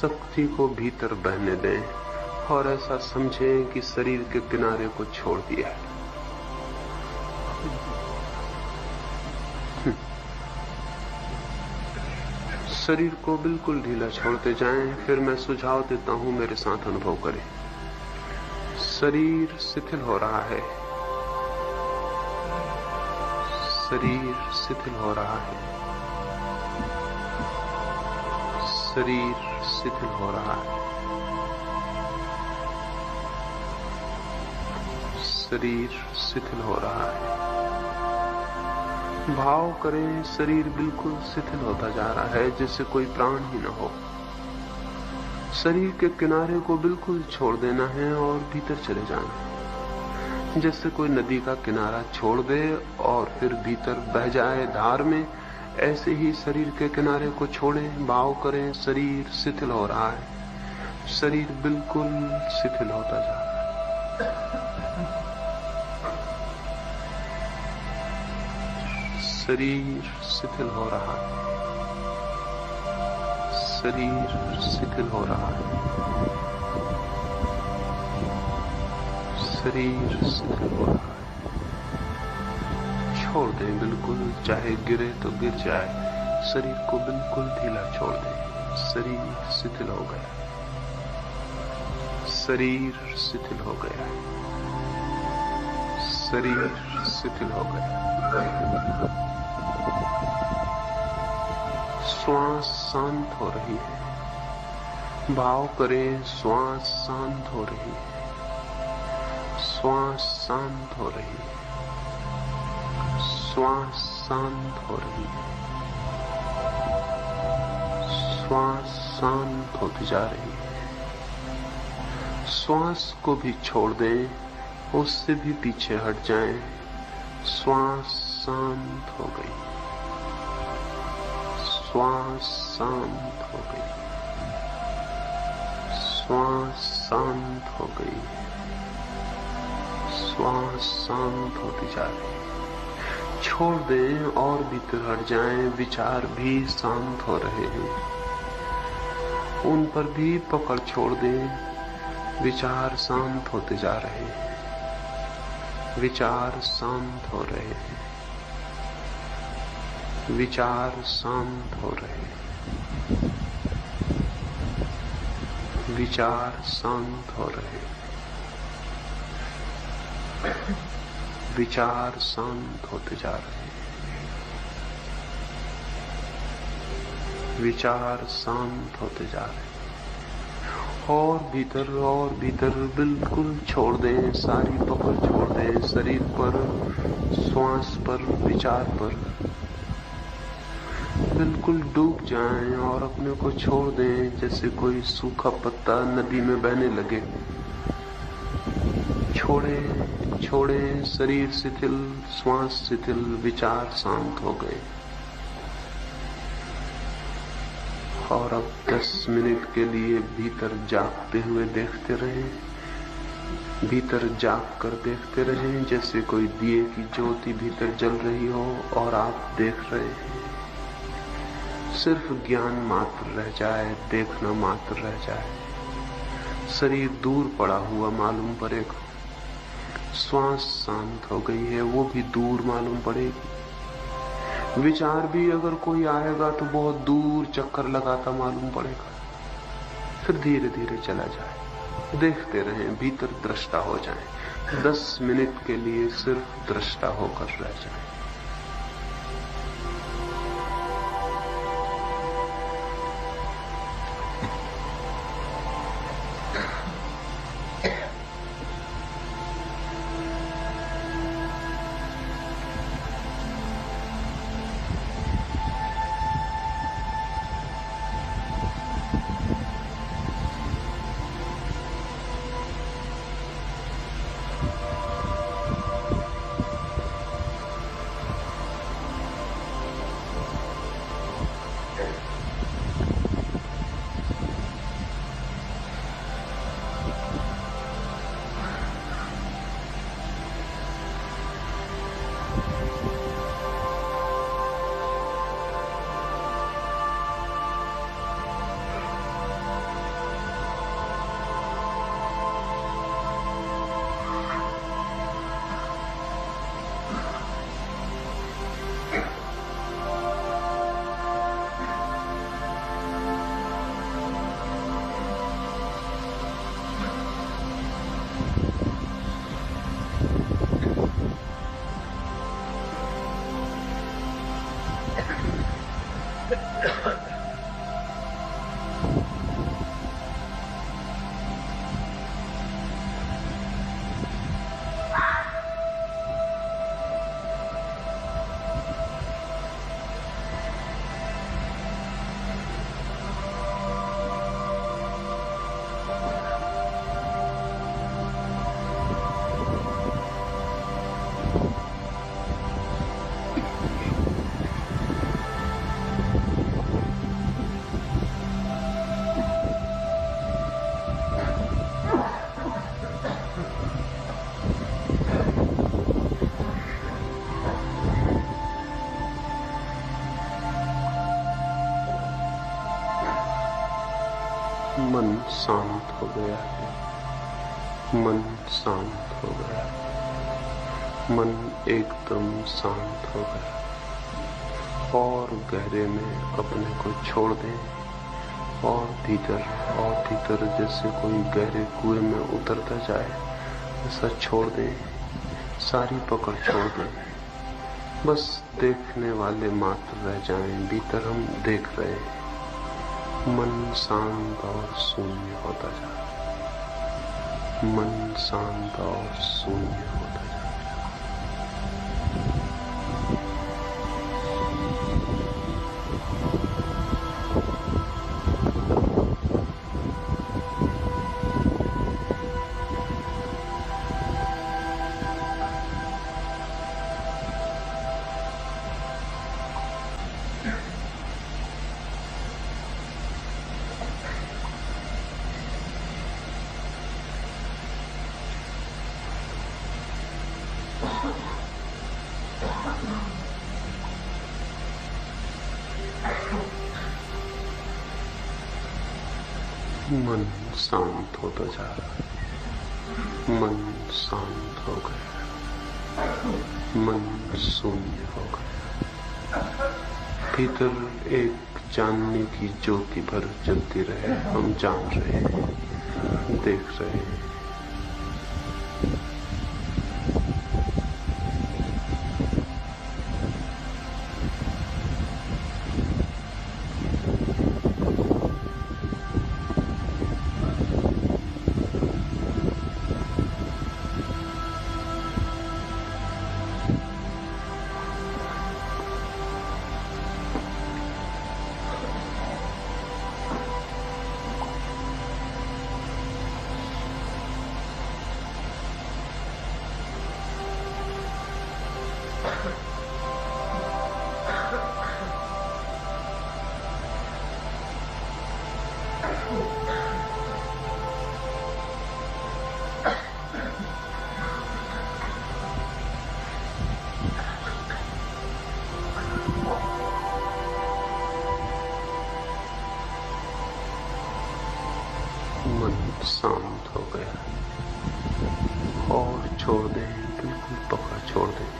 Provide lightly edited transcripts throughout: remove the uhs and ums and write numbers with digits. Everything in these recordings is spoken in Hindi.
शक्ति को भीतर बहने दें और ऐसा समझें कि शरीर के किनारे को छोड़ दिया है। शरीर को बिल्कुल ढीला छोड़ते जाएं, फिर मैं सुझाव देता हूं, मेरे साथ अनुभव करें। शरीर शिथिल हो रहा है, शरीर शिथिल हो रहा है, शरीर शिथिल हो रहा है, शरीर शिथिल हो रहा है। भाव करें शरीर बिल्कुल शिथिल होता जा रहा है, जैसे कोई प्राण ही न हो। शरीर के किनारे को बिल्कुल छोड़ देना है और भीतर चले जाना है, जैसे कोई नदी का किनारा छोड़ दे और फिर भीतर बह जाए धार में। ऐसे ही शरीर के किनारे को छोड़ें, भाव करें शरीर शिथिल हो रहा है, शरीर बिल्कुल शिथिल होता जा रहा है, शरीर शिथिल हो रहा है, शरीर शिथिल हो रहा है, शरीर शिथिल हो रहा है। छोड़ दें बिल्कुल, चाहे गिरे तो गिर जाए, शरीर को बिल्कुल ढीला छोड़ दें। शरीर शिथिल हो गया, शरीर शिथिल हो गया, शरीर शिथिल हो गया। श्वास शांत हो रही है, भाव करें श्वास शांत हो रही है, श्वास शांत हो रही है, श्वास शांत हो रही है, श्वास शांत होती जा रही है। श्वास को भी छोड़ दें, उससे भी पीछे हट जाएं। श्वास शांत हो गई, श्वास शांत हो गई, श्वास शांत हो गई, श्वास शांत होती जा रही है। छोड़ दें और भीतर हट जाएं। विचार भी शांत हो रहे हैं, उन पर भी पकड़ छोड़ दें। विचार शांत होते जा रहे हैं, विचार शांत हो रहे हैं, विचार शांत हो रहे हैं, विचार शांत हो रहे हैं, विचार शांत होते जा रहे हैं, विचार शांत होते जा रहे हैं। और भीतर बिल्कुल छोड़ दें, सारी पकड़ छोड़ दें शरीर पर, श्वास पर, विचार पर। बिल्कुल डूब जाएं और अपने को छोड़ दें, जैसे कोई सूखा पत्ता नदी में बहने लगे। छोड़ें, शरीर शिथिल, श्वास शिथिल, विचार शांत हो गए। और अब 10 मिनट के लिए भीतर जागते हुए देखते रहें, भीतर जाग कर देखते रहें, जैसे कोई दिए की ज्योति भीतर जल रही हो और आप देख रहे हैं। सिर्फ ज्ञान मात्र रह जाए, देखना मात्र रह जाए। शरीर दूर पड़ा हुआ मालूम पड़ेगा, श्वास शांत हो गई है, वो भी दूर मालूम पड़ेगी। विचार भी अगर कोई आएगा तो बहुत दूर चक्कर लगाता मालूम पड़ेगा, फिर धीरे धीरे चला जाए। देखते रहें, भीतर दृष्टा हो जाएं। 10 मिनट के लिए सिर्फ दृष्टा होकर रह जाएं। शांत हो गया है, मन शांत हो गया है, मन एकदम शांत हो गया। और गहरे में अपने को छोड़ दें, और भीतर जैसे कोई गहरे कुएं में उतरता जाए ऐसा छोड़ दें, सारी पकड़ छोड़ दें, बस देखने वाले मात्र रह जाएं। भीतर हम देख रहे हैं, मन शांत और शून्य होता जा रहा है, मन शांत और शून्य होता जा रहा है। मन शांत होता जा रहा है, मन शांत हो गया, मन शून्य हो गया। भीतर एक जानने की ज्योति भर जलती रहे, हम जान रहे हैं, देख रहे हैं। मन शांत हो गया और छोड़ दें, बिल्कुल पकड़ छोड़ दें।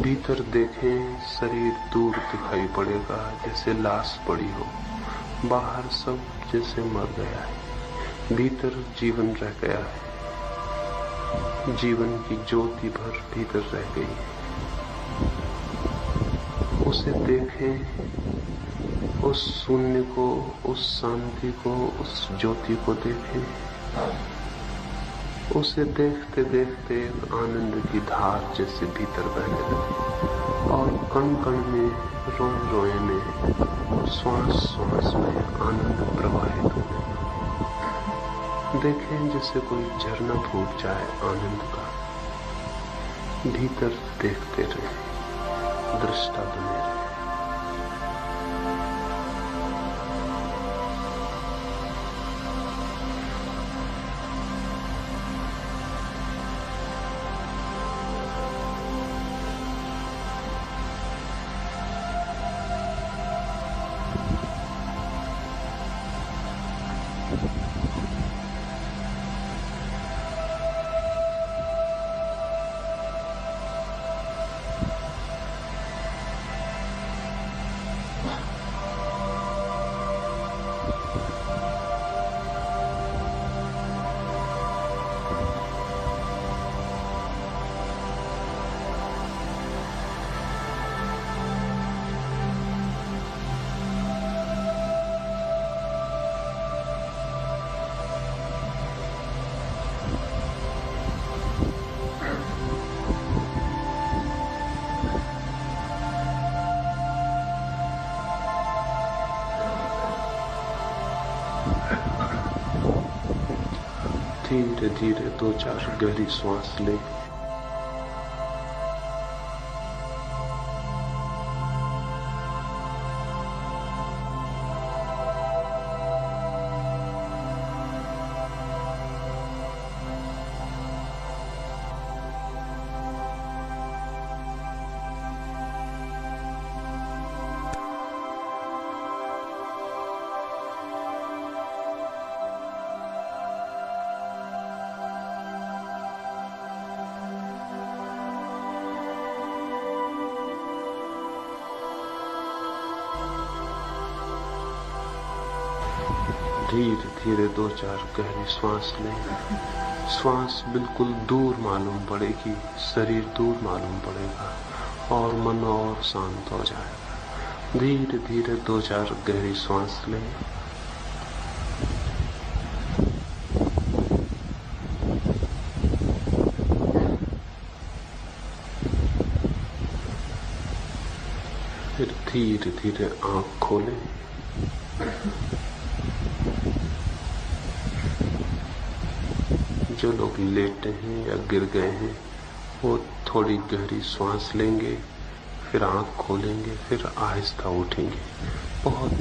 भीतर देखें, शरीर दूर दिखाई पड़ेगा जैसे लाश पड़ी हो, बाहर सब जैसे मर गया है, भीतर जीवन रह गया है, जीवन की ज्योति भर भीतर रह गई है। उसे देखें, उस शून्य को, उस शांति को, उस ज्योति को देखें। उसे देखते देखते आनंद की धार जैसे भीतर बहने लगे और कण कण में, रोए रोए में, श्वास श्वास में आनंद प्रवाहित होने लगे। देखें जैसे कोई झरना फूट जाए आनंद का। भीतर देखते रहे, दृष्टा बने रहे। धीरे धीरे 2-4 गहरी श्वास लें। धीरे धीरे 2-4 गहरी श्वास लें। श्वास बिल्कुल दूर मालूम पड़ेगी, शरीर दूर मालूम पड़ेगा और मन और शांत हो जाएगा। धीरे धीरे 2-4 गहरी श्वास लें। फिर धीरे धीरे आंख खोलें। जो लोग लेटे हैं या गिर गए हैं वो थोड़ी गहरी श्वास लेंगे, फिर आंख खोलेंगे, फिर आहिस्ता उठेंगे। बहुत